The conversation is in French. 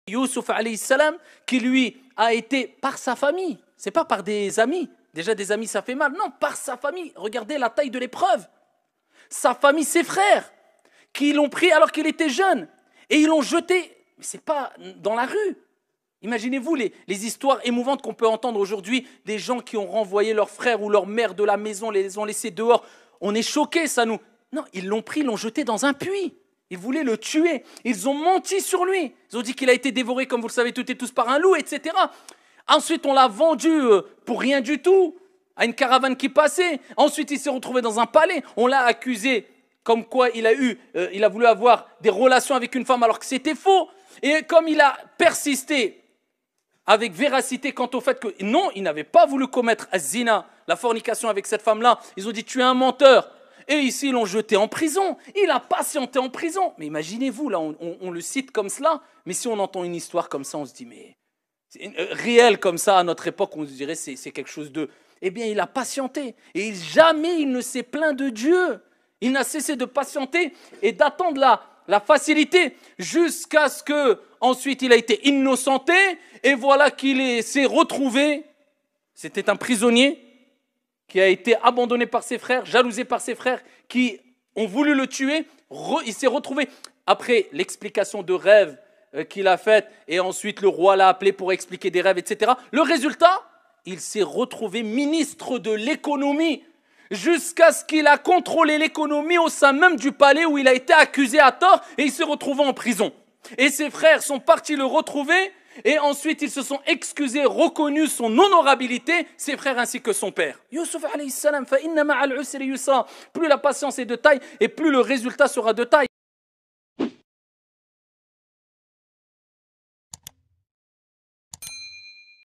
Youssouf alayhi salam, qui lui a été par sa famille, c'est pas par des amis. Déjà des amis ça fait mal, non, par sa famille. Regardez la taille de l'épreuve. Sa famille, ses frères, qui l'ont pris alors qu'il était jeune et ils l'ont jeté. Mais c'est pas dans la rue. Imaginez-vous les histoires émouvantes qu'on peut entendre aujourd'hui, des gens qui ont renvoyé leur frère ou leur mère de la maison, les ont laissés dehors. On est choqués, ça nous. Non, ils l'ont pris, ils l'ont jeté dans un puits. Ils voulaient le tuer. Ils ont menti sur lui. Ils ont dit qu'il a été dévoré, comme vous le savez toutes et tous, par un loup, etc. Ensuite, on l'a vendu pour rien du tout à une caravane qui passait. Ensuite, il s'est retrouvé dans un palais. On l'a accusé comme quoi il a voulu avoir des relations avec une femme alors que c'était faux. Et comme il a persisté avec véracité quant au fait que non, il n'avait pas voulu commettre az-zina, la fornication avec cette femme-là, ils ont dit tu es un menteur. Et ici, ils l'ont jeté en prison. Il a patienté en prison. Mais imaginez-vous, là, on le cite comme cela. Mais si on entend une histoire comme ça, on se dit, mais réel comme ça, à notre époque, on se dirait c'est quelque chose de... Eh bien, il a patienté. Et jamais il ne s'est plaint de Dieu. Il n'a cessé de patienter et d'attendre la facilité jusqu'à ce que ensuite il a été innocenté. Et voilà qu'il s'est retrouvé. C'était un prisonnier qui a été abandonné par ses frères, jalousé par ses frères, qui ont voulu le tuer. Il s'est retrouvé, après l'explication de rêve qu'il a faite, et ensuite le roi l'a appelé pour expliquer des rêves, etc. Le résultat, il s'est retrouvé ministre de l'économie, jusqu'à ce qu'il a contrôlé l'économie au sein même du palais où il a été accusé à tort, et il s'est retrouvé en prison. Et ses frères sont partis le retrouver, et ensuite ils se sont excusés, reconnus son honorabilité, ses frères ainsi que son père. Youssouf alayhi salam, fa inna ma'al usri yusra. Plus la patience est de taille et plus le résultat sera de taille.